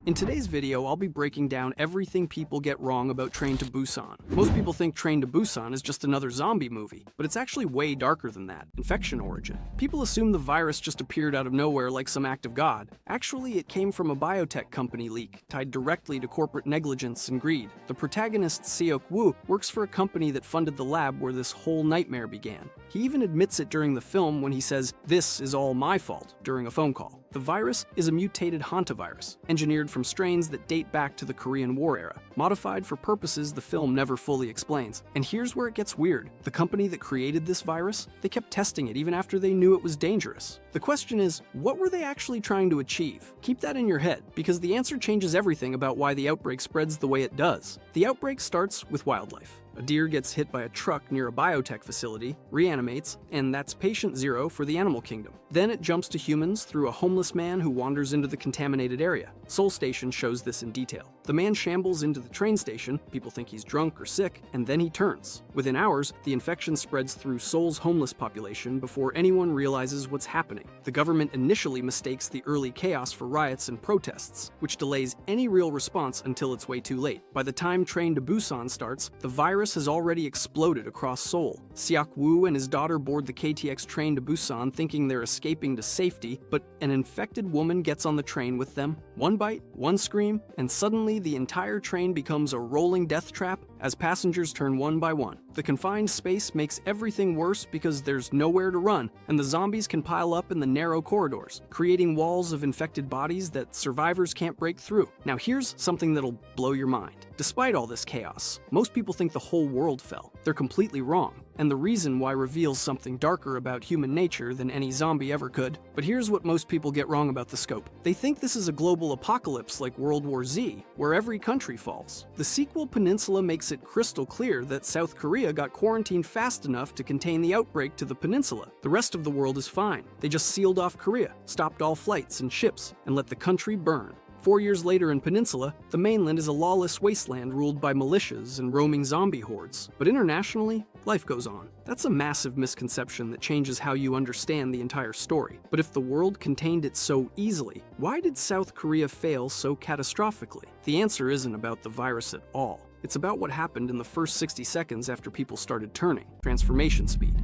In today's video, I'll be breaking down everything people get wrong about Train to Busan. Most people think Train to Busan is just another zombie movie, but it's actually way darker than that. Infection origin. People assume the virus just appeared out of nowhere like some act of God. Actually, it came from a biotech company leak, tied directly to corporate negligence and greed. The protagonist, Seok Woo, works for a company that funded the lab where this whole nightmare began. He even admits it during the film when he says, "This is all my fault," during a phone call. The virus is a mutated hantavirus, engineered from strains that date back to the Korean War era, modified for purposes the film never fully explains. And here's where it gets weird. The company that created this virus, they kept testing it even after they knew it was dangerous. The question is, what were they actually trying to achieve? Keep that in your head, because the answer changes everything about why the outbreak spreads the way it does. The outbreak starts with wildlife. A deer gets hit by a truck near a biotech facility, reanimates, and that's patient zero for the animal kingdom. Then it jumps to humans through a homeless man who wanders into the contaminated area. Seoul Station shows this in detail. The man shambles into the train station, people think he's drunk or sick, and then he turns. Within hours, the infection spreads through Seoul's homeless population before anyone realizes what's happening. The government initially mistakes the early chaos for riots and protests, which delays any real response until it's way too late. By the time Train to Busan starts, the virus has already exploded across Seoul. Seok Woo and his daughter board the KTX train to Busan thinking they're escaping to safety, but an infected woman gets on the train with them. One bite, one scream, and suddenly the entire train becomes a rolling death trap as passengers turn one by one. The confined space makes everything worse because there's nowhere to run, and the zombies can pile up in the narrow corridors, creating walls of infected bodies that survivors can't break through. Now here's something that'll blow your mind. Despite all this chaos, most people think the whole world fell. They're completely wrong, and the reason why reveals something darker about human nature than any zombie ever could. But here's what most people get wrong about the scope. They think this is a global apocalypse like World War Z, where every country falls. The sequel Peninsula makes it crystal clear that South Korea got quarantined fast enough to contain the outbreak to the peninsula. The rest of the world is fine. They just sealed off Korea, stopped all flights and ships, and let the country burn. 4 years later in Peninsula, the mainland is a lawless wasteland ruled by militias and roaming zombie hordes. But internationally, life goes on. That's a massive misconception that changes how you understand the entire story. But if the world contained it so easily, why did South Korea fail so catastrophically? The answer isn't about the virus at all. It's about what happened in the first 60 seconds after people started turning. Transformation speed.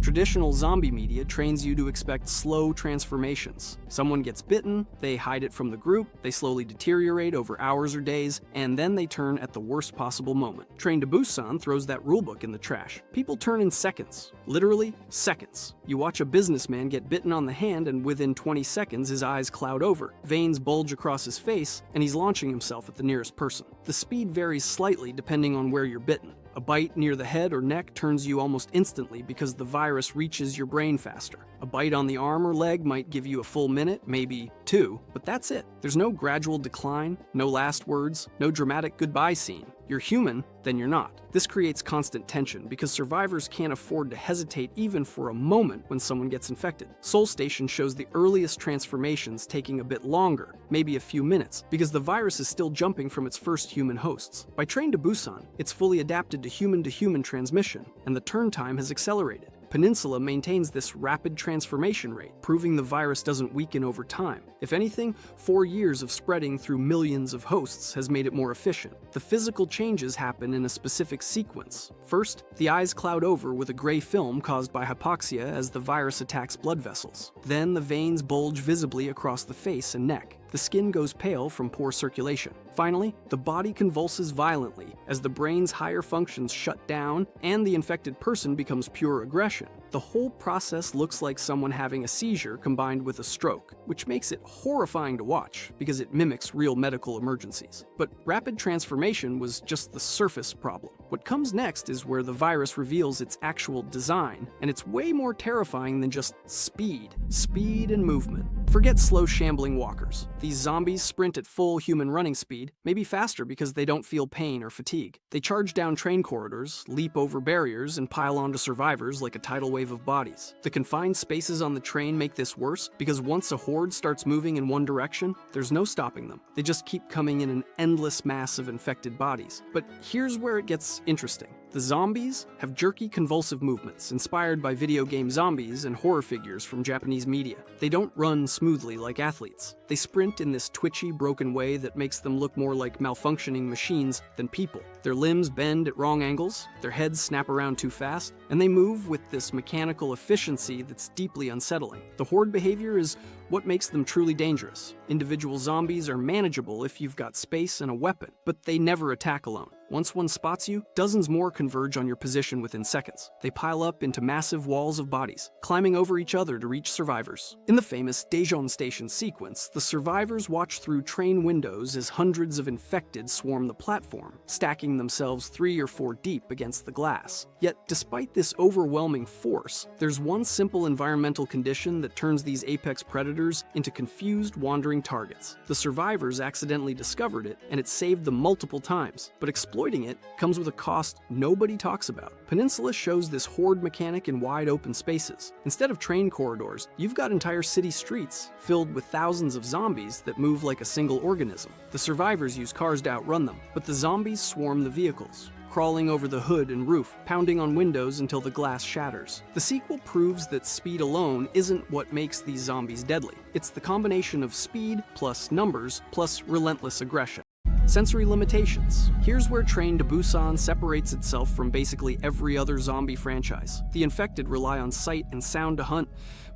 Traditional zombie media trains you to expect slow transformations. Someone gets bitten, they hide it from the group, they slowly deteriorate over hours or days, and then they turn at the worst possible moment. Train to Busan throws that rulebook in the trash. People turn in seconds. Literally, seconds. You watch a businessman get bitten on the hand and within 20 seconds his eyes cloud over, veins bulge across his face, and he's launching himself at the nearest person. The speed varies slightly depending on where you're bitten. A bite near the head or neck turns you almost instantly because the virus reaches your brain faster. A bite on the arm or leg might give you a full minute, maybe two, but that's it. There's no gradual decline, no last words, no dramatic goodbye scene. You're human, then you're not. This creates constant tension because survivors can't afford to hesitate even for a moment when someone gets infected. Seoul Station shows the earliest transformations taking a bit longer, maybe a few minutes, because the virus is still jumping from its first human hosts. By Train to Busan, it's fully adapted to human transmission, and the turn time has accelerated. Peninsula maintains this rapid transformation rate, proving the virus doesn't weaken over time. If anything, 4 years of spreading through millions of hosts has made it more efficient. The physical changes happen in a specific sequence. First, the eyes cloud over with a gray film caused by hypoxia as the virus attacks blood vessels. Then the veins bulge visibly across the face and neck. The skin goes pale from poor circulation. Finally, the body convulses violently as the brain's higher functions shut down and the infected person becomes pure aggression. The whole process looks like someone having a seizure combined with a stroke, which makes it horrifying to watch because it mimics real medical emergencies. But rapid transformation was just the surface problem. What comes next is where the virus reveals its actual design, and it's way more terrifying than just speed. Speed and movement. Forget slow shambling walkers. These zombies sprint at full human running speed, maybe faster because they don't feel pain or fatigue. They charge down train corridors, leap over barriers, and pile onto survivors like a tidal wave of bodies. The confined spaces on the train make this worse because once a horde starts moving in one direction, there's no stopping them. They just keep coming in an endless mass of infected bodies. But here's where it gets interesting. The zombies have jerky, convulsive movements inspired by video game zombies and horror figures from Japanese media. They don't run smoothly like athletes. They sprint in this twitchy, broken way that makes them look more like malfunctioning machines than people. Their limbs bend at wrong angles, their heads snap around too fast, and they move with this mechanical efficiency that's deeply unsettling. The horde behavior is what makes them truly dangerous. Individual zombies are manageable if you've got space and a weapon, but they never attack alone. Once one spots you, dozens more converge on your position within seconds. They pile up into massive walls of bodies, climbing over each other to reach survivors. In the famous Daejeon Station sequence, the survivors watch through train windows as hundreds of infected swarm the platform, stacking themselves 3 or 4 deep against the glass. Yet, despite this overwhelming force, there's one simple environmental condition that turns these apex predators into confused, wandering targets. The survivors accidentally discovered it, and it saved them multiple times, but exploiting it comes with a cost nobody talks about. Peninsula shows this horde mechanic in wide open spaces. Instead of train corridors, you've got entire city streets filled with thousands of zombies that move like a single organism. The survivors use cars to outrun them, but the zombies swarm the vehicles, crawling over the hood and roof, pounding on windows until the glass shatters. The sequel proves that speed alone isn't what makes these zombies deadly. It's the combination of speed plus numbers plus relentless aggression. Sensory limitations. Here's where Train to Busan separates itself from basically every other zombie franchise. The infected rely on sight and sound to hunt,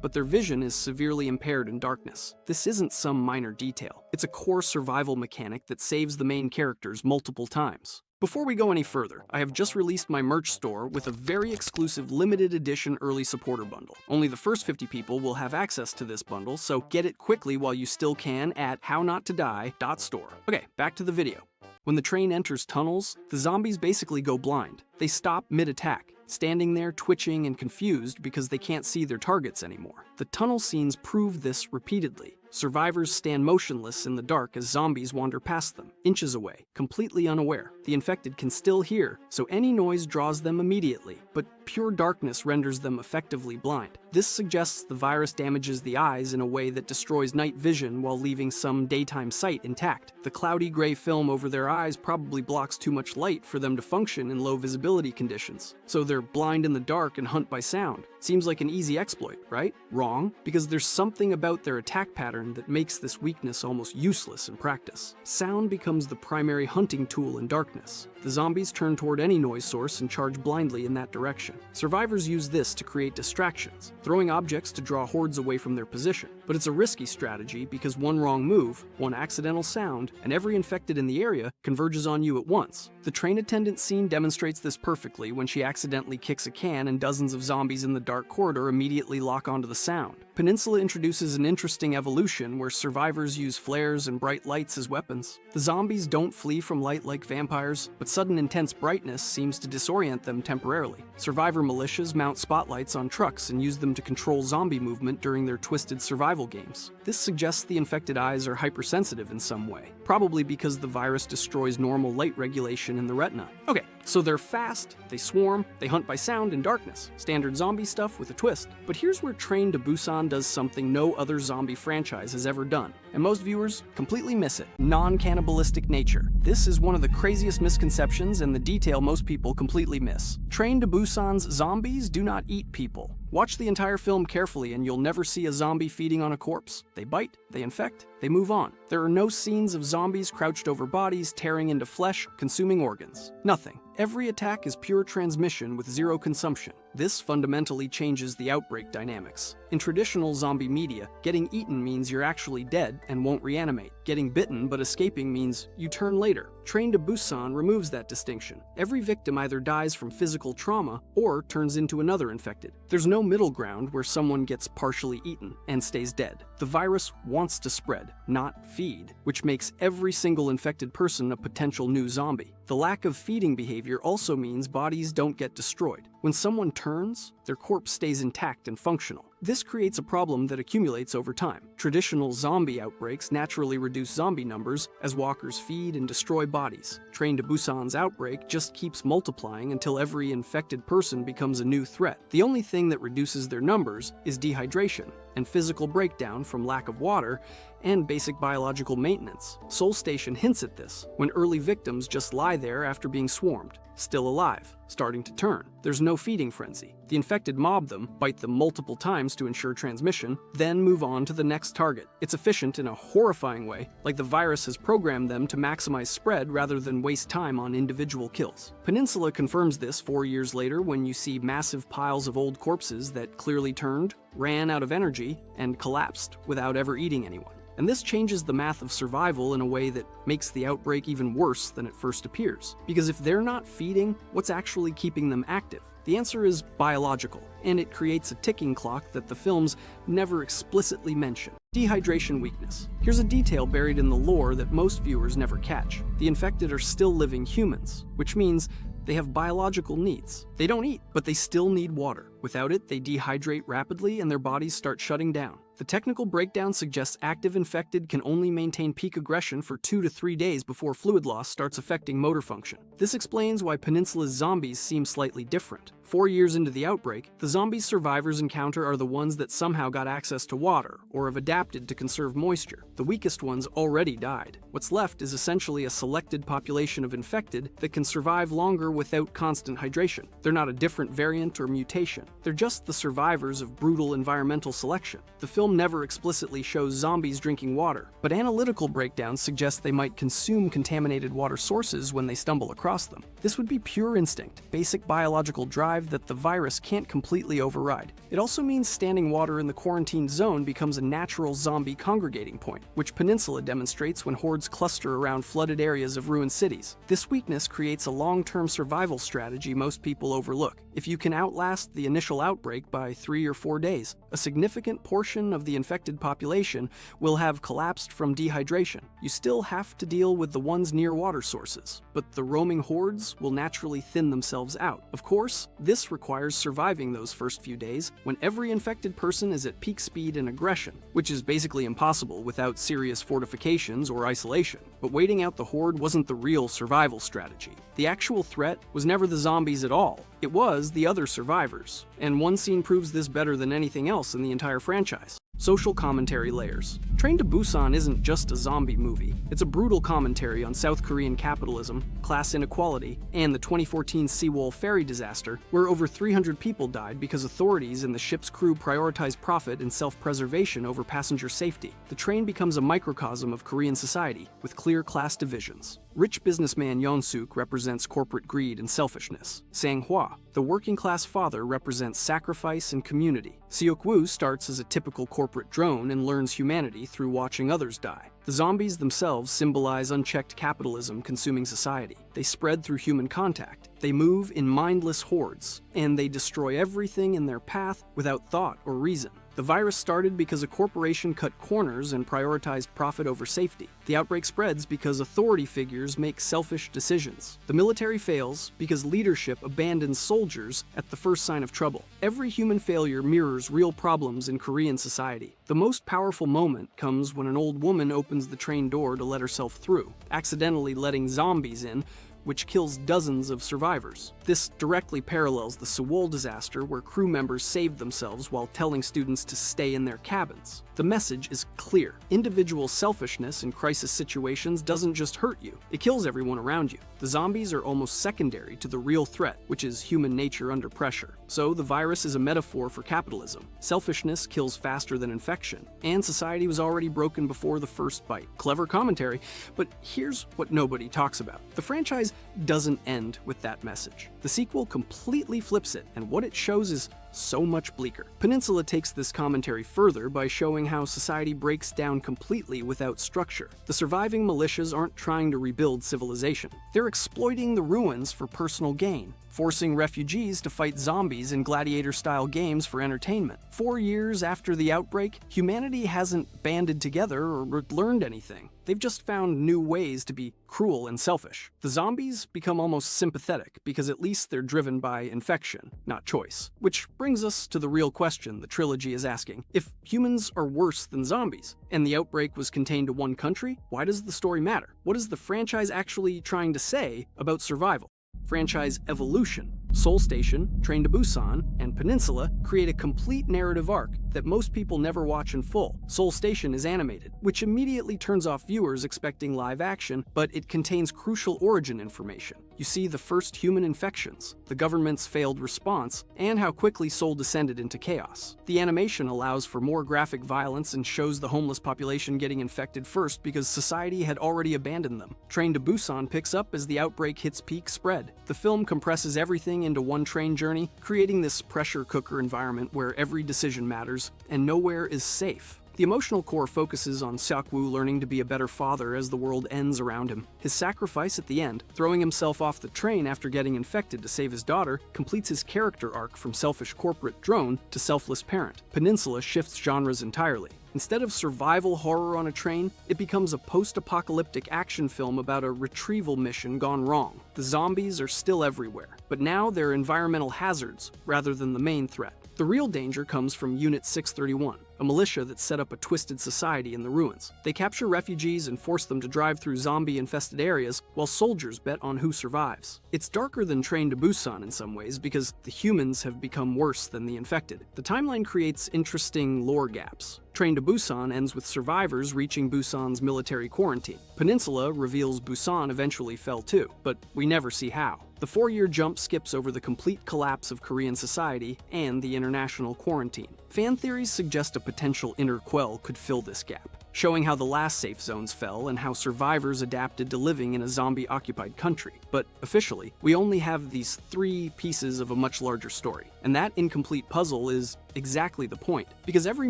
but their vision is severely impaired in darkness. This isn't some minor detail. It's a core survival mechanic that saves the main characters multiple times. Before we go any further, I have just released my merch store with a very exclusive limited edition early supporter bundle. Only the first 50 people will have access to this bundle, so get it quickly while you still can at hownottodie.store. Okay, back to the video. When the train enters tunnels, the zombies basically go blind. They stop mid-attack, standing there twitching and confused because they can't see their targets anymore. The tunnel scenes prove this repeatedly. Survivors stand motionless in the dark as zombies wander past them, inches away, completely unaware. The infected can still hear, so any noise draws them immediately, but pure darkness renders them effectively blind. This suggests the virus damages the eyes in a way that destroys night vision while leaving some daytime sight intact. The cloudy gray film over their eyes probably blocks too much light for them to function in low visibility conditions, so they're blind in the dark and hunt by sound. Seems like an easy exploit, right? Wrong, because there's something about their attack pattern that makes this weakness almost useless in practice. Sound becomes the primary hunting tool in darkness. The zombies turn toward any noise source and charge blindly in that direction. Survivors use this to create distractions, throwing objects to draw hordes away from their position. But it's a risky strategy because one wrong move, one accidental sound, and every infected in the area converges on you at once. The train attendant scene demonstrates this perfectly when she accidentally kicks a can and dozens of zombies in the dark corridor immediately lock onto the sound. Peninsula introduces an interesting evolution where survivors use flares and bright lights as weapons. The zombies don't flee from light like vampires, but sudden intense brightness seems to disorient them temporarily. Survivor militias mount spotlights on trucks and use them to control zombie movement during their twisted survival games. This suggests the infected eyes are hypersensitive in some way, probably because the virus destroys normal light regulation in the retina. Okay, so they're fast, they swarm, they hunt by sound and darkness. Standard zombie stuff with a twist. But here's where Train to Busan does something no other zombie franchise has ever done, and most viewers completely miss it. Non-cannibalistic nature. This is one of the craziest misconceptions and the detail most people completely miss. Train to Busan's zombies do not eat people. Watch the entire film carefully and you'll never see a zombie feeding on a corpse. They bite, they infect, they move on. There are no scenes of zombies crouched over bodies, tearing into flesh, consuming organs. Nothing. Every attack is pure transmission with zero consumption. This fundamentally changes the outbreak dynamics. In traditional zombie media, getting eaten means you're actually dead and won't reanimate. Getting bitten but escaping means you turn later. Train to Busan removes that distinction. Every victim either dies from physical trauma or turns into another infected. There's no middle ground where someone gets partially eaten and stays dead. The virus wants to spread, not feed, which makes every single infected person a potential new zombie. The lack of feeding behavior also means bodies don't get destroyed. When someone turns, their corpse stays intact and functional. This creates a problem that accumulates over time. Traditional zombie outbreaks naturally reduce zombie numbers as walkers feed and destroy bodies. Train to Busan's outbreak just keeps multiplying until every infected person becomes a new threat. The only thing that reduces their numbers is dehydration and physical breakdown from lack of water and basic biological maintenance. Seoul Station hints at this, when early victims just lie there after being swarmed, still alive, starting to turn. There's no feeding frenzy. The infected mob them, bite them multiple times to ensure transmission, then move on to the next target. It's efficient in a horrifying way, like the virus has programmed them to maximize spread rather than waste time on individual kills. Peninsula confirms this 4 years later when you see massive piles of old corpses that clearly turned, ran out of energy, and collapsed without ever eating anyone. And this changes the math of survival in a way that makes the outbreak even worse than it first appears. Because if they're not feeding, what's actually keeping them active? The answer is biological, and it creates a ticking clock that the films never explicitly mention. Dehydration weakness. Here's a detail buried in the lore that most viewers never catch. The infected are still living humans, which means they have biological needs. They don't eat, but they still need water. Without it, they dehydrate rapidly and their bodies start shutting down. The technical breakdown suggests active infected can only maintain peak aggression for 2 to 3 days before fluid loss starts affecting motor function. This explains why Peninsula's zombies seem slightly different. 4 years into the outbreak, the zombies survivors encounter are the ones that somehow got access to water or have adapted to conserve moisture. The weakest ones already died. What's left is essentially a selected population of infected that can survive longer without constant hydration. They're not a different variant or mutation. They're just the survivors of brutal environmental selection. The film never explicitly shows zombies drinking water, but analytical breakdowns suggest they might consume contaminated water sources when they stumble across them. This would be pure instinct, basic biological drive that the virus can't completely override. It also means standing water in the quarantine zone becomes a natural zombie congregating point, which Peninsula demonstrates when hordes cluster around flooded areas of ruined cities. This weakness creates a long-term survival strategy most people overlook. If you can outlast the initial outbreak by 3 or 4 days, a significant portion of the infected population will have collapsed from dehydration. You still have to deal with the ones near water sources, but the roaming hordes will naturally thin themselves out. Of course, this requires surviving those first few days when every infected person is at peak speed and aggression, which is basically impossible without serious fortifications or isolation. But waiting out the horde wasn't the real survival strategy. The actual threat was never the zombies at all. It was the other survivors. And one scene proves this better than anything else in the entire franchise. Social commentary layers. Train to Busan isn't just a zombie movie. It's a brutal commentary on South Korean capitalism, class inequality, and the 2014 Seawall ferry disaster, where over 300 people died because authorities and the ship's crew prioritized profit and self-preservation over passenger safety. The train becomes a microcosm of Korean society, with clear class divisions. Rich businessman Yeon-suk represents corporate greed and selfishness. Sang-hwa, the working-class father, represents sacrifice and community. Seok-woo starts as a typical corporate drone and learns humanity through watching others die. The zombies themselves symbolize unchecked capitalism consuming society. They spread through human contact. They move in mindless hordes, and they destroy everything in their path without thought or reason. The virus started because a corporation cut corners and prioritized profit over safety. The outbreak spreads because authority figures make selfish decisions. The military fails because leadership abandons soldiers at the first sign of trouble. Every human failure mirrors real problems in Korean society. The most powerful moment comes when an old woman opens the train door to let herself through, accidentally letting zombies in, which kills dozens of survivors. This directly parallels the Seoul disaster, where crew members saved themselves while telling students to stay in their cabins. The message is clear. Individual selfishness in crisis situations doesn't just hurt you, it kills everyone around you. The zombies are almost secondary to the real threat, which is human nature under pressure. So the virus is a metaphor for capitalism. Selfishness kills faster than infection, and society was already broken before the first bite. Clever commentary, but here's what nobody talks about. The franchise doesn't end with that message. The sequel completely flips it, and what it shows is so much bleaker. Peninsula takes this commentary further by showing how society breaks down completely without structure. The surviving militias aren't trying to rebuild civilization. They're exploiting the ruins for personal gain, forcing refugees to fight zombies in gladiator-style games for entertainment. 4 years after the outbreak, humanity hasn't banded together or learned anything. They've just found new ways to be cruel and selfish. The zombies become almost sympathetic because at least they're driven by infection, not choice. Which brings us to the real question the trilogy is asking. If humans are worse than zombies, and the outbreak was contained to one country, why does the story matter? What is the franchise actually trying to say about survival? Franchise evolution. Seoul Station, Train to Busan, and Peninsula create a complete narrative arc that most people never watch in full. Seoul Station is animated, which immediately turns off viewers expecting live action, but it contains crucial origin information. You see the first human infections, the government's failed response, and how quickly Seoul descended into chaos. The animation allows for more graphic violence and shows the homeless population getting infected first because society had already abandoned them. Train to Busan picks up as the outbreak hits peak spread. The film compresses everything into one train journey, creating this pressure cooker environment where every decision matters and nowhere is safe. The emotional core focuses on Seok-woo learning to be a better father as the world ends around him. His sacrifice at the end, throwing himself off the train after getting infected to save his daughter, completes his character arc from selfish corporate drone to selfless parent. Peninsula shifts genres entirely. Instead of survival horror on a train, it becomes a post-apocalyptic action film about a retrieval mission gone wrong. The zombies are still everywhere, but now they're environmental hazards rather than the main threat. The real danger comes from Unit 631, a militia that set up a twisted society in the ruins. They capture refugees and force them to drive through zombie-infested areas, while soldiers bet on who survives. It's darker than Train to Busan in some ways because the humans have become worse than the infected. The timeline creates interesting lore gaps. Train to Busan ends with survivors reaching Busan's military quarantine. Peninsula reveals Busan eventually fell too, but we never see how. The 4-year jump skips over the complete collapse of Korean society and the international quarantine. Fan theories suggest a potential inner quell could fill this gap, showing how the last safe zones fell and how survivors adapted to living in a zombie-occupied country. But officially, we only have these 3 pieces of a much larger story. And that incomplete puzzle is exactly the point, because every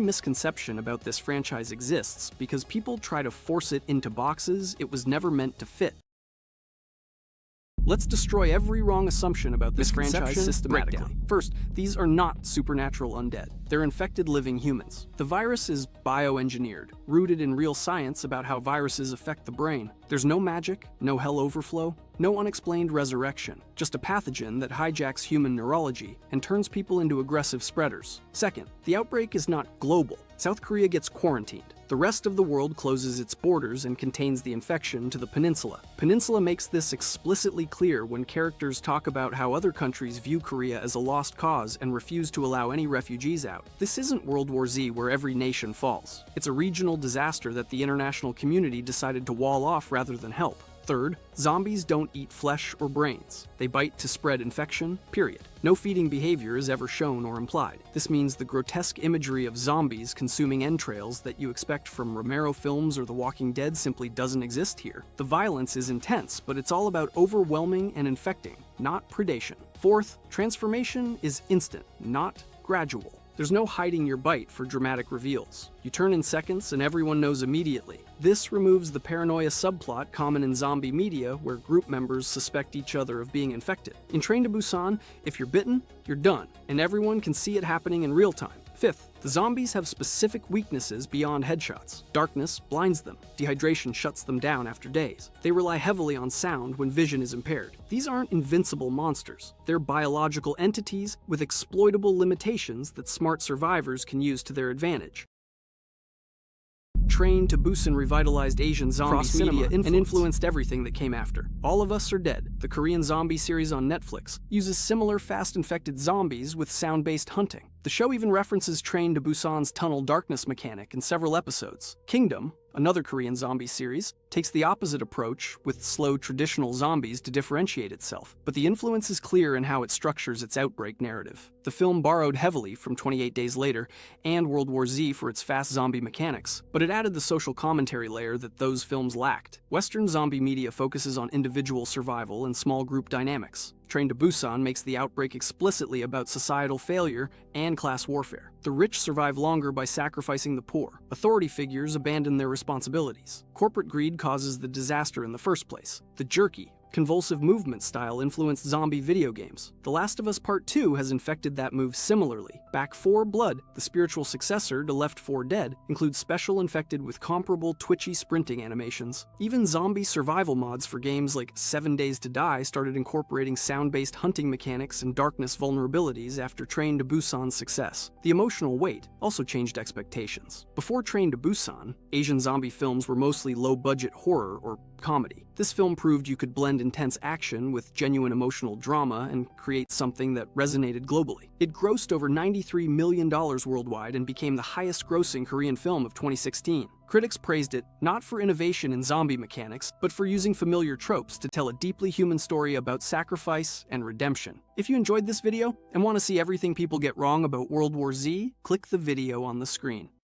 misconception about this franchise exists because people try to force it into boxes it was never meant to fit. Let's destroy every wrong assumption about this franchise systematically. Breakdown. First, these are not supernatural undead. They're infected living humans. The virus is bioengineered, rooted in real science about how viruses affect the brain. There's no magic, no hell overflow, no unexplained resurrection, just a pathogen that hijacks human neurology and turns people into aggressive spreaders. Second, the outbreak is not global. South Korea gets quarantined. The rest of the world closes its borders and contains the infection to the peninsula. Peninsula makes this explicitly clear when characters talk about how other countries view Korea as a lost cause and refuse to allow any refugees out. This isn't World War Z where every nation falls. It's a regional disaster that the international community decided to wall off rather than help. Third, zombies don't eat flesh or brains. They bite to spread infection, period. No feeding behavior is ever shown or implied. This means the grotesque imagery of zombies consuming entrails that you expect from Romero films or The Walking Dead simply doesn't exist here. The violence is intense, but it's all about overwhelming and infecting, not predation. Fourth, transformation is instant, not gradual. There's no hiding your bite for dramatic reveals. You turn in seconds and everyone knows immediately. This removes the paranoia subplot common in zombie media where group members suspect each other of being infected. In Train to Busan, if you're bitten, you're done, and everyone can see it happening in real time. Fifth, the zombies have specific weaknesses beyond headshots. Darkness blinds them. Dehydration shuts them down after days. They rely heavily on sound when vision is impaired. These aren't invincible monsters. They're biological entities with exploitable limitations that smart survivors can use to their advantage. Train to Busan revitalized Asian zombie cinema and influenced everything that came after. All of Us Are Dead, the Korean zombie series on Netflix, uses similar fast-infected zombies with sound-based hunting. The show even references Train to Busan's tunnel darkness mechanic in several episodes. Kingdom, another Korean zombie series, takes the opposite approach with slow traditional zombies to differentiate itself, but the influence is clear in how it structures its outbreak narrative. The film borrowed heavily from 28 Days Later and World War Z for its fast zombie mechanics, but it added the social commentary layer that those films lacked. Western zombie media focuses on individual survival and small group dynamics. Train to Busan makes the outbreak explicitly about societal failure and class warfare. The rich survive longer by sacrificing the poor. Authority figures abandon their responsibilities. Corporate greed causes the disaster in the first place. The jerky, convulsive movement style influenced zombie video games. The Last of Us Part 2 has infected that move similarly. Back 4 Blood, the spiritual successor to Left 4 Dead, includes special infected with comparable twitchy sprinting animations. Even zombie survival mods for games like 7 Days to Die started incorporating sound-based hunting mechanics and darkness vulnerabilities after Train to Busan's success. The emotional weight also changed expectations. Before Train to Busan, Asian zombie films were mostly low-budget horror or comedy. This film proved you could blend intense action with genuine emotional drama and create something that resonated globally. It grossed over $93 million worldwide and became the highest-grossing Korean film of 2016. Critics praised it not for innovation in zombie mechanics, but for using familiar tropes to tell a deeply human story about sacrifice and redemption. If you enjoyed this video and want to see everything people get wrong about World War Z, click the video on the screen.